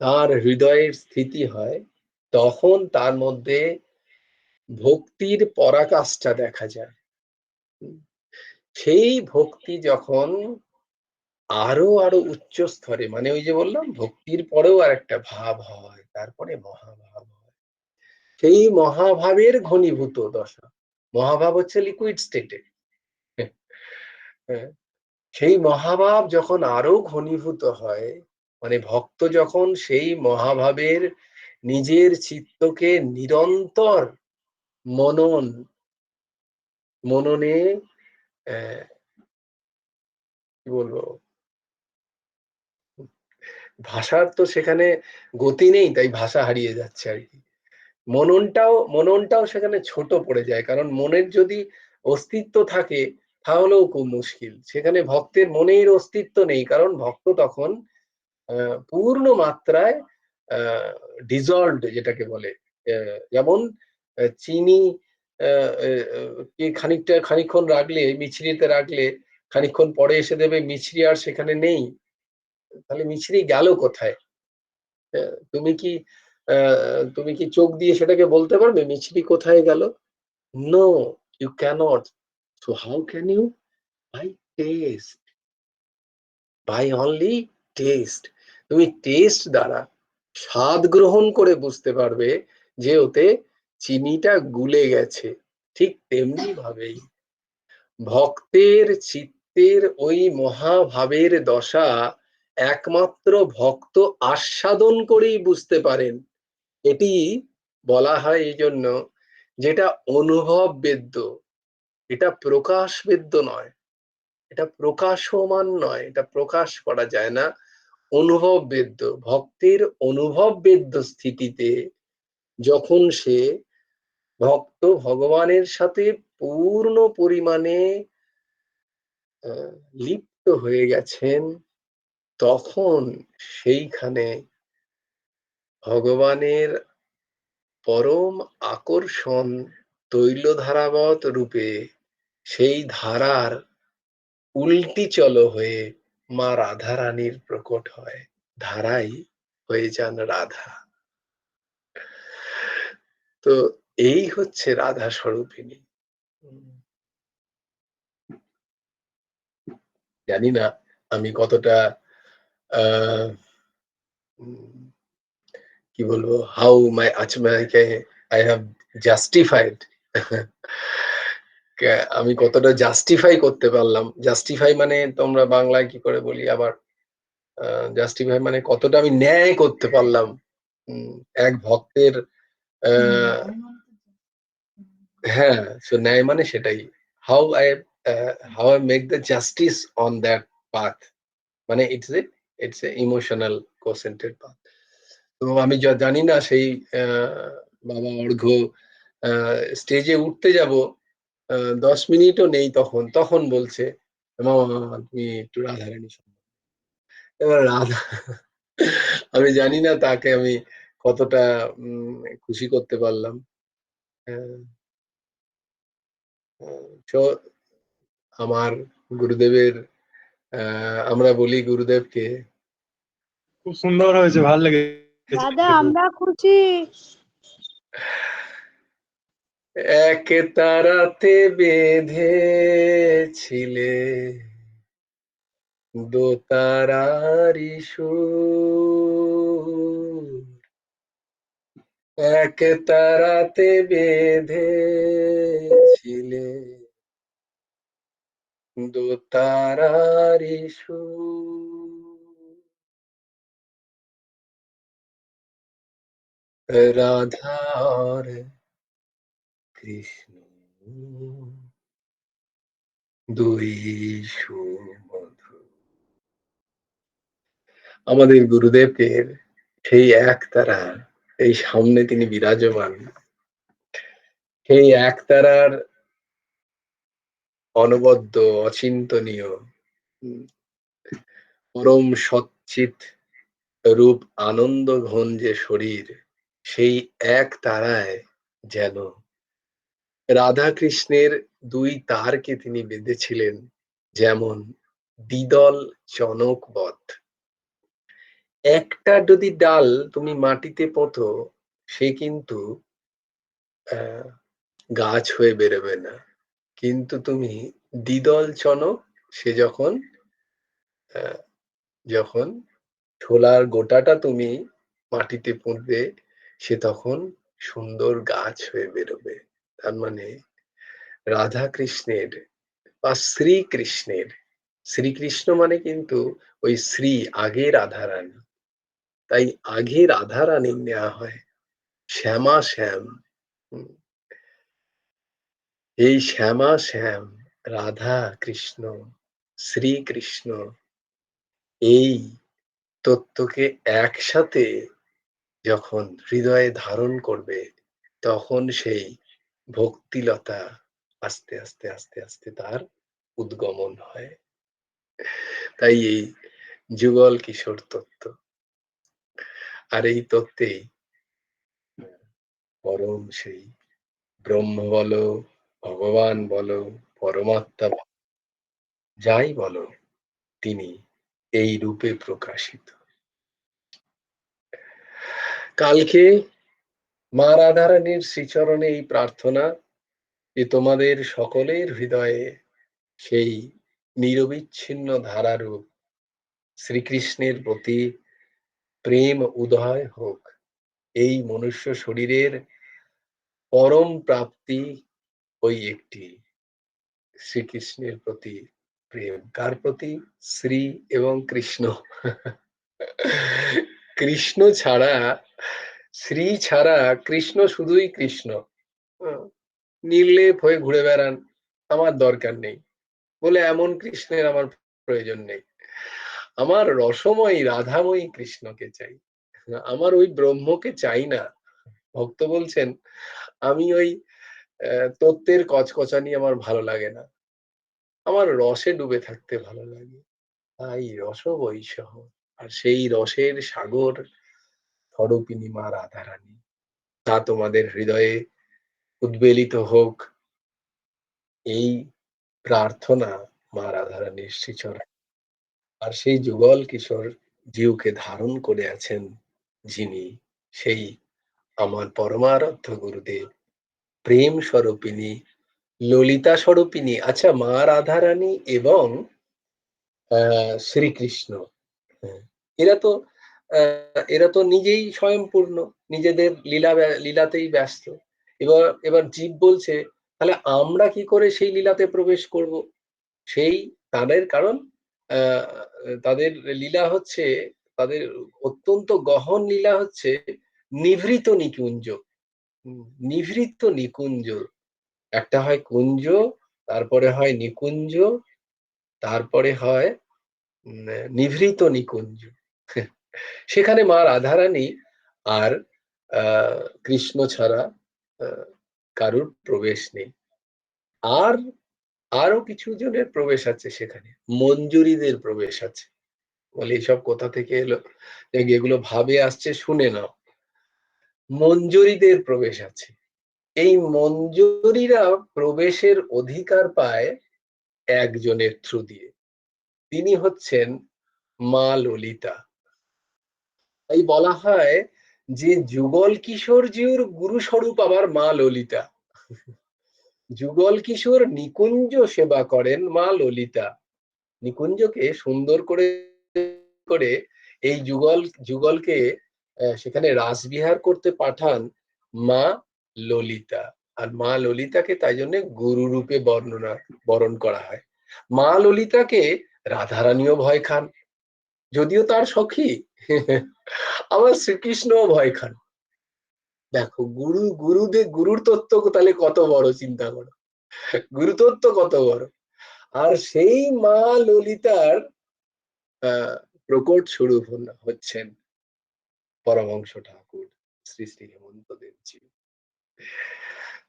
তার হৃদয়ের স্থিতি হয়, তখন তার মধ্যে ভক্তির পরাকাষ্ঠা দেখা যায়। সেই ভক্তি যখন আরো আরো উচ্চ স্তরে, মানে ওই যে বললাম ভক্তির পরেও আর একটা ভাব হয়, তারপরে মহাভাব হয়। সেই মহাভাবের ঘনীভূত দশা। মহাভাব হচ্ছে লিকুইড স্টেটে। সেই মহাভাব যখন আরো ঘনীভূত হয়, মানে ভক্ত যখন সেই মহাভাবের নিজের চিত্তকে নিরন্তর মনন মননে কি বলবো, ভাষার তো সেখানে গতি নেই, তাই ভাষা হারিয়ে যাচ্ছে আর কি। মননটাও সেখানে ছোট পড়ে যায়, কারণ মনের যদি অস্তিত্ব থাকে তাহলেও খুব মুশকিল। সেখানে ভক্তের মনের অস্তিত্ব নেই, কারণ ভক্ত তখন পূর্ণ মাত্রায় ডিজলভড, যেটাকে বলে। যেমন চিনি কে খানিকক্ষণ রাখলে, মিছরিতে রাখলে খানিকক্ষণ পরে এসে দেবে মিছরি আর সেখানে নেই, তাহলে মিছরি গেল কোথায়? তুমি কি তুমি কি চোখ দিয়ে সেটাকে বলতে পারবে মিছরি কোথায় গেল? No, you cannot. So how can you? By taste, by only taste. তুমি টেস্ট দ্বারা, স্বাদ গ্রহণ করে বুঝতে পারবে যে ওতে চিনিটা গুলে গেছে। ঠিক তেমনি ভাবেই ভক্তের চিত্তের ওই মহাভাবের দশা একমাত্র ভক্ত আস্বাদন করেই বুঝতে পারেন। এটি বলা হয় এই জন্য, যেটা অনুভব বেদ্য, এটা প্রকাশ বেদ্য নয়, এটা প্রকাশমান নয়, এটা প্রকাশ করা যায় না। অনুভব বেদ্য, ভক্তের অনুভব বেদ্য স্থিতিতে যখন সে ভক্ত ভগবানের সাথে পূর্ণ পরিমাণে লিপ্ত হয়ে গেছেন, তখন সেইখানে ভগবানের পরম আকর্ষণ তৈলধারাবৎ রূপে সেই ধারার উল্টি চল হয়ে মা রাধারানীর প্রকট হয়। ধারাই হয়ে যান রাধা। তো এই হচ্ছে রাধা স্বরূপিণী। জানি না আমি কতটা আহ কি বলবো, হাউ মাই আচমাকে আই হ্যাভ জাস্টিফাইড। আমি কতটা জাস্টিফাই করতে পারলাম। জাস্টিফাই মানে তোমরা বাংলায় কি করে বলি আবার, জাস্টিফাই মানে কতটা আমি ন্যায় করতে পারলাম এক ভক্তের আহ, হ্যাঁ, সো ন্যায় মানে সেটাই। How I make the justice on that path, মানে ইটস এ ইমোশনাল কোসেন্টেড পাথ। তো আমি জানি না সেই বাবা অর্ঘ্য স্টেজে উঠতে যাব, 10 মিনিটও নেই তখন বলছে, মামা তুমি একটু রাধারানী শোনো। এবার রাধা, আমি জানি না তাকে আমি কতটা খুশি করতে পারলাম। আহ, তো আমার গুরুদেবের, আমরা বলি গুরুদেবকে, খুব সুন্দর হয়েছে, ভালো লেগেছে দাদা খুব। আমরা খুশি। এক তারাতে বেঁধেছিলে দো তারারি সুর, এক তারাতে বেঁধেছিলে দো তারারি সুর, রাধা আর কৃষ্ণ দুই সুমধুর। আমাদের গুরুদেবের সেই এক তারা, এই সামনে তিনি বিরাজমান, সেই এক তারার অনবদ্য অচিন্তনীয় পরম সচ্চিত রূপ আনন্দ ঘন যে শরীর, সেই এক তারায় যেন রাধা কৃষ্ণের দুই তারকে তিনি বেঁধেছিলেন, যেমন দ্বিদল চনকবৎ। একটা যদি ডাল তুমি মাটিতে পোঁতো, সে কিন্তু আহ, গাছ হয়ে বেরোবে না। কিন্তু তুমি দ্বিদল চনক, সে আহ, যখন ছোলার গোটাটা তুমি মাটিতে পুঁতবে, সে তখন সুন্দর গাছ হয়ে বেরোবে। তার মানে রাধা কৃষ্ণের বা শ্রীকৃষ্ণের, শ্রীকৃষ্ণ মানে কিন্তু ওই শ্রী, আগে রাধা রানী, তাই আগে রাধা রানী নেওয়া হয় শ্যামা শ্যাম। হুম, এই শ্যামা শ্যাম, রাধা কৃষ্ণ, শ্রীকৃষ্ণ, এই তত্ত্বকে একসাথে যখন হৃদয়ে ধারণ করবে, তখন সেই ভক্তিলতা আস্তে আস্তে আস্তে আস্তে তার উদ্গমন হয়। তাই এই যুগল কিশোর তত্ত্ব, আর এই তত্ত্বেই পরম সেই ব্রহ্ম বলো, ভগবান বলো, পরমাত্মা বলো, যাই বলো, তিনি এই রূপে প্রকাশিত। কালকে মা রাধারানীর শ্রীচরণে এই প্রার্থনা যে তোমাদের সকলের হৃদয়ে সেই নিরবিচ্ছিন্ন ধারারূপ শ্রীকৃষ্ণের প্রতি প্রেম উদয় হোক। এই মনুষ্য শরীরের পরম প্রাপ্তি ওই একটি, শ্রীকৃষ্ণের প্রতি প্রেম। কার প্রতি? শ্রী এবং কৃষ্ণ। কৃষ্ণ ছাড়া, শ্রী ছাড়া, কৃষ্ণ শুধুই কৃষ্ণ। হুম, নির্লেপ হয়ে ঘুরে বেড়ান, আমার দরকার নেই বলে এমন কৃষ্ণের আমার প্রয়োজন নেই। আমার রসময়ী রাধাময়ী কৃষ্ণকে চাই, আমার ওই ব্রহ্মকে চাই না। ভক্ত বলছেন, আমি ওই তত্ত্বের কচকচানি আমার ভালো লাগে না, আমার রসে ডুবে থাকতে ভালো লাগে। তাই রস বৈশহ, আর সেই রসের সাগর স্বরূপিনী মা রাধারানী, তা তোমাদের হৃদয়ে উদ্বেলিত হোক, এই প্রার্থনা মা রাধারানীর শ্রীচরণে। আর সেই যুগল কিশোর জিউকে ধারণ করে আছেন যিনি, সেই আমার পরমারাধ্য গুরুদেব, প্রেম স্বরূপিনী, ললিতা স্বরূপিনী। আচ্ছা, মা রাধারানী এবং শ্রীকৃষ্ণ, হ্যাঁ, এরা তো এরা তো নিজেই স্বয়ংপূর্ণ, নিজেদের লীলাতেই ব্যস্ত। এবার জীব বলছে, তাহলে আমরা কি করে সেই লীলাতে প্রবেশ করব? সেই তাদের কারণ আহ, তাদের লীলা হচ্ছে, তাদের অত্যন্ত গহন লীলা হচ্ছে নিভৃত নিকুঞ্জ। নিভৃত নিকুঞ্জ, একটা হয় কুঞ্জ, তারপরে হয় নিকুঞ্জ, তারপরে হয় নিভৃত নিকুঞ্জ। সেখানে মা রাধারানী আর কৃষ্ণ ছাড়া কারুর প্রবেশ নেই। আর আরো কিছু জনের প্রবেশ আছে সেখানে, মঞ্জুরিদের প্রবেশ আছে। বলে এইসব কোথা থেকে এলো, এগুলো ভাবে আসছে, শুনে নাও। মঞ্জুরিদের প্রবেশ আছে। এই মঞ্জুরিরা প্রবেশের অধিকার পায় একজনের থ্রু দিয়ে, তিনি হচ্ছেন মা ললিতা। তাই বলা হয় যে যুগল কিশোরজির গুরুস্বরূপ আমার মা ললিতা। যুগল কিশোর নিকুঞ্জ সেবা করেন মা ললিতা। নিকুঞ্জকে সুন্দর করে করে এই যুগলকে সেখানে রাসবিহার করতে পাঠান মা ললিতা। আর মা ললিতাকে তাই জন্য গুরু রূপে বরণ করা হয়। মা ললিতাকে রাধারানীও ভয় খান, যদিও তার সখী। আবার শ্রীকৃষ্ণও ভয় খান। দেখো গুরুর তত্ত্ব তাহলে কত বড়, চিন্তা করো, গুরুতত্ত্ব কত বড়। আর সেই মা ললিতার প্রকট স্বরূপ হচ্ছেন পরমহংস ঠাকুর শ্রী শ্রী হেমন্ত দেবজি।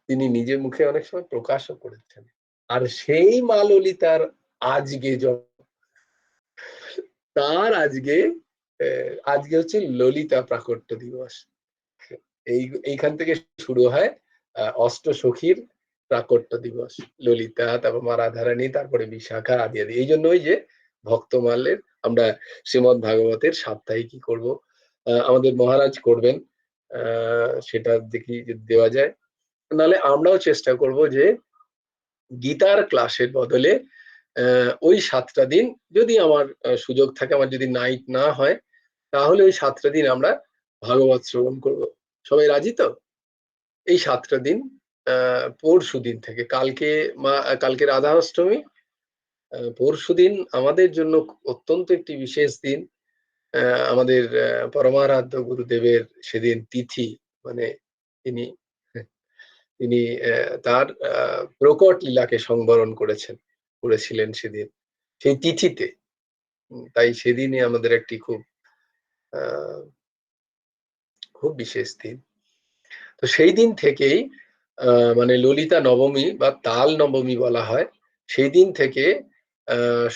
তিনি নিজে মুখে অনেক সময় প্রকাশও করেছেন। আর সেই মা ললিতার আজকে তার আজকে হচ্ছে ললিতা প্রাকট্য দিবস। এইখান থেকে শুরু হয় অষ্ট সখীর প্রাকট্য দিবস। ললিতা, তারপর মা রাধারানী, তারপরে বিশাখা, আদি আদি। এই জন্যই যে ভক্তমাল্যের আমরা শ্রীমদ ভাগবতের সাপ্তাহিক কি করব, আমাদের মহারাজ করবেন, সেটা দেখি যদি দেওয়া যায়। নাহলে আমরাও চেষ্টা করব যে গীতার ক্লাসের বদলে ওই 7টা দিন, যদি আমার সুযোগ থাকে, আমার যদি নাইট না হয়, তাহলে ওই 7টা দিন আমরা ভাগবত শ্রবণ করব। সবাই রাজি তো? এই 7টা দিন পরশু দিন থেকে, কালকে রাধা অষ্টমী, পরশুদিন আমাদের জন্য অত্যন্ত একটি বিশেষ দিন। আমাদের পরমারাধ্য গুরুদেবের সেদিন তিথি, মানে তিনি তিনি তার প্রকট লীলাকে সংবরণ করেছিলেন সেদিন, সেই তিথিতে। তাই সেদিনই আমাদের একটি খুব বিশেষ দিন। তো সেই দিন থেকেই মানে ললিতা নবমী বা তাল নবমী বলা হয়, সেই দিন থেকে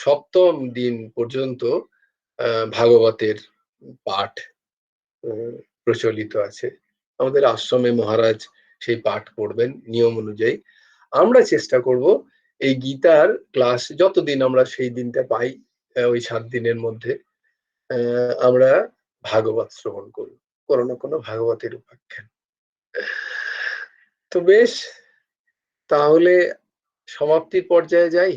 সপ্তম দিন পর্যন্ত ভাগবতের পাঠ প্রচলিত আছে। আমাদের আশ্রমে মহারাজ সেই পাঠ করবেন নিয়ম অনুযায়ী। আমরা চেষ্টা করব এই গীতার ক্লাস যতদিন আমরা সেই দিনটা পাই, ওই 7 দিনের মধ্যে আমরা ভাগবত শ্রবণ করব, কোনো না কোনো ভাগবতের উপাখ্যান। তো বেশ, তাহলে সমাপ্তির পর্যায়ে যাই।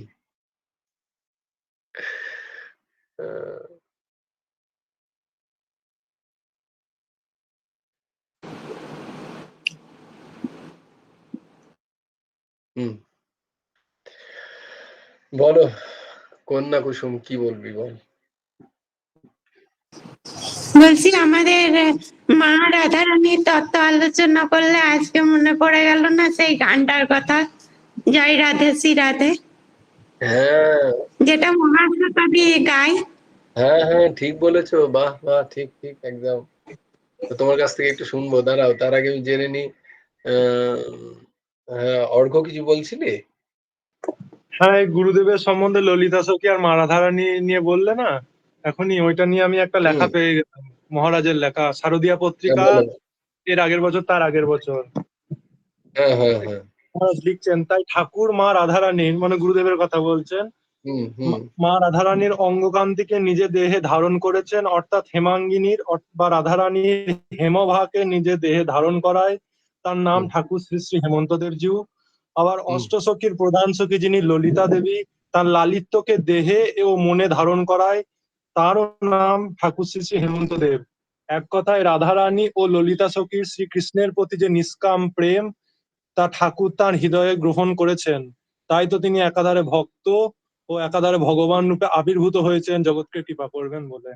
হুম, বলো কন্যা কুসুম, কি বলবি বল। বলছি আমাদের মা রাধারানীর তত্ত্ব আলোচনা করলে আজকে মনে পড়ে গেল না সেই গানটার কথা, জয় রাধে শ্রী রাধে, হ্যাঁ যেটা মহাশ্বেতাদি গায়। হ্যাঁ হ্যাঁ, ঠিক বলেছো, বাহ বাহ, ঠিক ঠিক একদম। তো তোমার কাছ থেকে একটু শুনবো, দাঁড়াও, তার আগে আমি জেনে নি। হ্যাঁ, অর্ঘ্য কিছু বলছিলে? হ্যাঁ, এই গুরুদেবের সম্বন্ধে ললিতা সখী আর মা রাধারানী নিয়ে বললে না, এখনই ওইটা নিয়ে আমি একটা লেখা হুম, পেয়ে গেলাম, মহারাজের লেখা, শারদীয়া হ্যাঁ পত্রিকা, বলো। এর আগের বছর তার আগের বছর। হ্যাঁ হ্যাঁ হ্যাঁ। মহারাজ লিখছেন, তাই ঠাকুর মা রাধারানীর, মানে গুরুদেবের কথা বলছেন, হুম হুম মা রাধারানীর অঙ্গকান্তিকে নিজে দেহে ধারণ করেছেন, অর্থাৎ হেমাঙ্গিনীর বা রাধারানীর হেমভাকে নিজে দেহে ধারণ করায় তার নাম হুম ঠাকুর শ্রী শ্রী হেমন্ত দেবজিউ। আবার হুম অষ্টসখীর প্রধান সখী যিনি ললিতা দেবী, তার লালিত্যকে দেহে ও মনে ধারণ করায় তারও নাম ঠাকুর শ্রী শ্রী হেমন্ত দেব। এক কথায় রাধারানী ও ললিতা সখীর শ্রীকৃষ্ণের প্রতি যে নিষ্কাম প্রেম, তা ঠাকুর তার হৃদয়ে গ্রহণ করেছেন। তাই তো তিনি একাধারে ভক্ত ও একাধারে ভগবান রূপে আবির্ভূত হয়েছেন জগৎকে কৃপা করবেন বলে।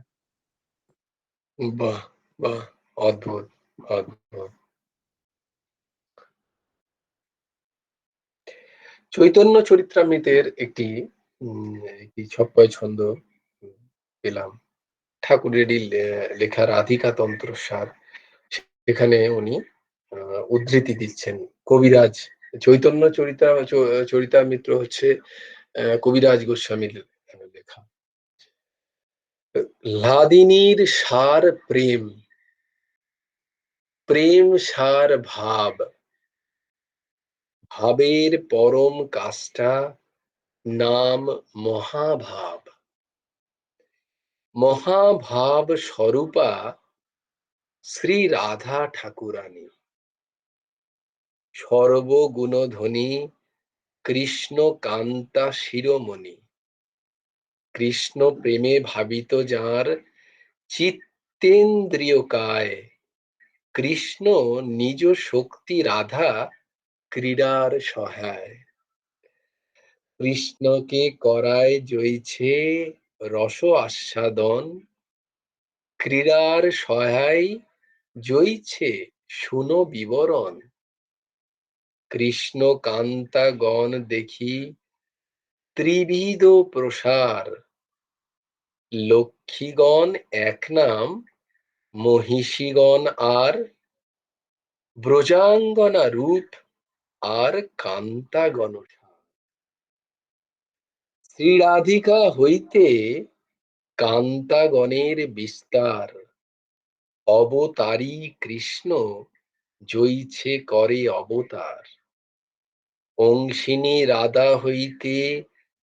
বাহ বাহ, অদ্ভুত অদ্ভুত। চৈতন্য চরিত্রামৃতের একটি ছপ্পয় ছন্দ পেলাম, ঠাকুরেরই লেখা রাধিকা তন্ত্রসার। সেখানে উনি উদ্ধৃতি দিচ্ছেন কবিরাজ, চৈতন্য চরিতামৃত হচ্ছে কবিরাজ গোস্বামীর লেখা। লাদিনীর সার প্রেম, প্রেম সার ভাব, ভাবের পরম কাষ্ঠা নাম মহাভাব। মহাভাব স্বরূপা শ্রী রাধা ঠাকুরানী, সর্বগুণধ্বনি কৃষ্ণ কান্তা শিরোমণি। কৃষ্ণ প্রেমে ভাবিত যার চিত্তেন্দ্রিয় কায়, কৃষ্ণ নিজ শক্তি রাধা ক্রীড়ার সহায়। কৃষ্ণকে করায় জয়ছে রস আস্বাদন, ক্রীড়ার সহায় জয়ছে শুনো বিবরণ। কৃষ্ণ কান্তাগণ দেখি ত্রিবিধ প্রসার, লক্ষ্মীগণ এক নাম, মহিষীগণ আর, ব্রজাঙ্গনা রূপ আর কান্তাগণ। শ্রী রাধিকা হইতে কান্তাগণের বিস্তার, অবতারী কৃষ্ণ জয়ছে করে অবতার। অংশিনী রাধা হইতে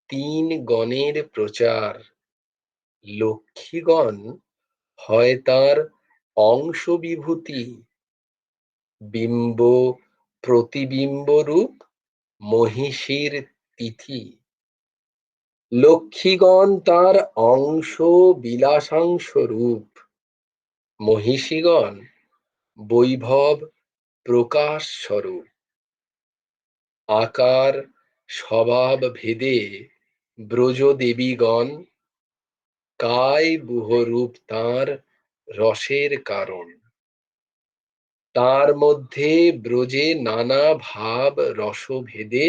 তিন গণের প্রচার, লক্ষ্মীগণ হয় তার অংশ বিভূতি। বিম্ব প্রতিবিম্ব রূপ মহিষীর তিথি, লক্ষ্মীগণ তার অংশ বিলাসাংশ রূপ। মহিষীগণ বৈভব প্রকাশ স্বরূপ। আকার স্বভাব ভেদে ব্রজ দেবীগণ, কায় বুহরূপ তাঁর রসের কারণ। তার মধ্যে ব্রজে নানা ভাব রস ভেদে,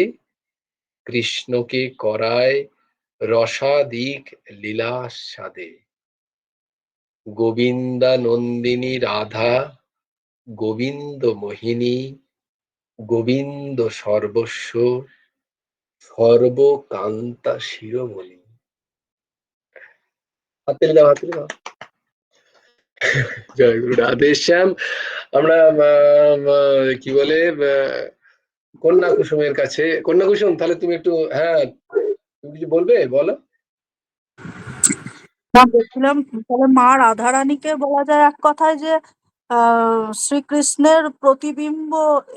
কৃষ্ণকে করায় রসাদিক লীলাস্বাদে। গোবিন্দানন্দিনী রাধা, গোবিন্দ মোহিনী, গোবিন্দ সর্বস্ব, সর্বকান্তা শিরোমণি। হাতে দাও, হাতে দাও। জয় গুরু রাধেশ্যাম। আমরা কি বলে কন্যা কুসুমের কাছে, কন্যা কুসুম তাহলে তুমি একটু, হ্যাঁ তুমি কিছু বলবে, বলো। দেখছিলাম তাহলে মা রাধারানীকে বলা যায় এক কথায় যে শ্রীকৃষ্ণের প্রতিবিম্ব,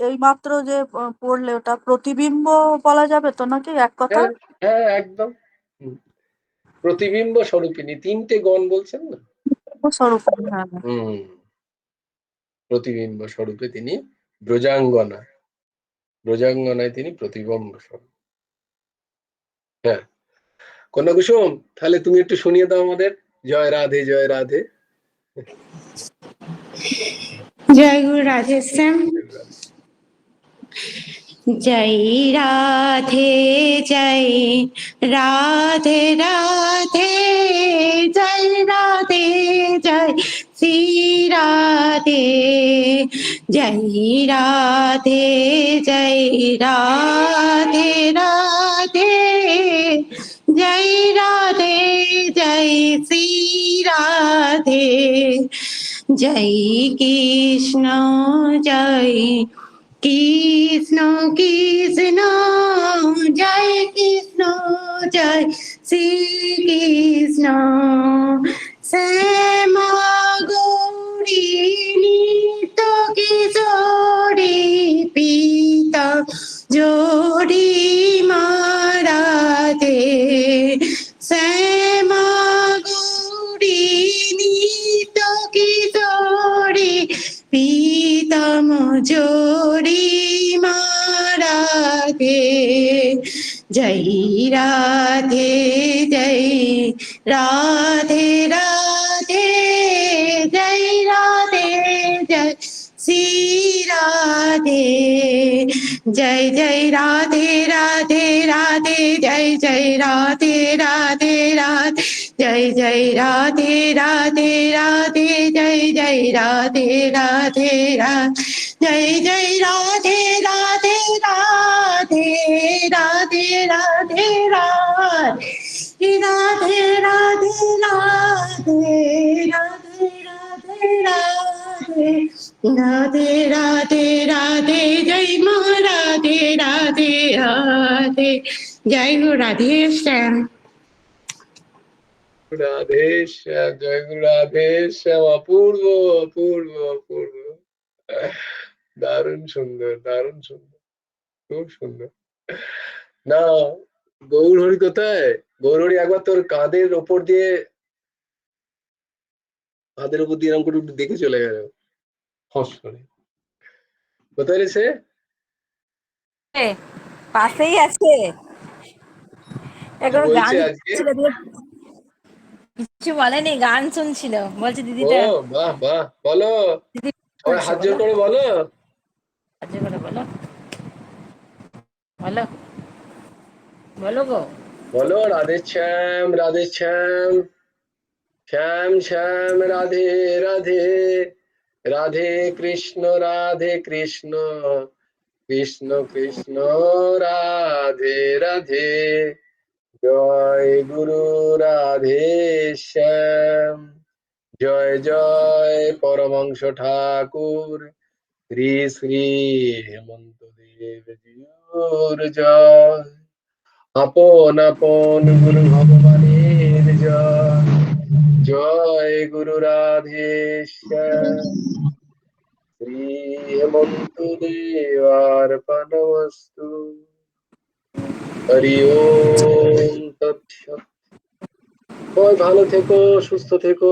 এইমাত্র যে পড়লে ওটা প্রতিবিম্ব বলা যাবে তো নাকি এক কথায়? হ্যাঁ একদম প্রতিবিম্ব স্বরূপিনী, তিনটে গণ বলছেন না। স্বরূপ, হ্যাঁ। প্রতিবিম্ব স্বরূপে তিনি ব্রজাঙ্গনা, ব্রজাঙ্গনায় তিনি প্রতিবিম্ব স্বরূপ। হ্যাঁ কন্যা কুসুম, তাহলে তুমি একটু শুনিয়ে দাও আমাদের। জয় রাধে, জয় রাধে। জয় গুরু রাধেশ্যাম। জয় রাধে, জয় রাধে রাধে, জয় রাধে, জয় শ্রী রাধে। জয় রাধে, জয় রাধে রাধে, জয় রাধে, জয় শ্রী রাধে। জয় কৃষ্ণ, জয় কৃষ্ণ কৃষ্ণ, জয় কৃষ্ণ, জয় শ্রী কৃষ্ণ। শ্যামা গৌরী নিত্য কিশোরী, পিতা জোড়ি মারাধে। শ্যামা গৌরী নিত্য কিশোরী, পিতাম জোড়ি মারাধে। জয় রাধে, জয় রাধে রাধে, জয় রাধে, জয় শ্রী রাধে। जय जय राधे राधे राधे जय जय राधे राधे राधे जय जय राधे राधे राधे जय जय राधे राधे राधे जय जय राधे राधे राधे राधे राधे राधे राधे राधे राधे राधे राधे राधे राधे राधे जय मा राधे राधे राधे जय हो राधे श्याम রাধেশ্যাম, জয় গুরু রাধেশ্যাম। অপূর্ব অপূর্ব অপূর্ব, দারুণ সুন্দর, দারুণ সুন্দর, খুব সুন্দর। না, গৌরহরি কোথায়? গৌরহরি একবার তোর কাঁধের ওপর দিয়ে এরকম করে একটু দেখে চলে গেল, ফস করে। কোথায় রে সে? পাশেই আছে। এখন গান বলছে আজকে? শুনছিল, কিছু বলেনি, গান শুনছিল, বলছে ও দিদিটা। বাহ বাহ, বলো দিদি সবাই হাত জোর করে বলো, আজকে করে বলো, বলো বলো গো। বলো রাধেশ্যাম রাধেশ্যাম, শ্যাম শ্যাম রাধে রাধে, রাধে কৃষ্ণ কৃষ্ণ কৃষ্ণ রাধে রাধে, জয় গুরু রাধেশ্যাম, জয় জয় পরমহংস ঠাকুর শ্রী শ্রী হেমন্ত দেব জিউর জয়, আপন আপন গুরু ভগবানের জয়, জয় গুরু রাধেশ্যাম, শ্রী হেমন্ত দেবার্পণমস্তু। হরি ওম তৎসৎ। সবাই ভালো থেকো, সুস্থ থেকো।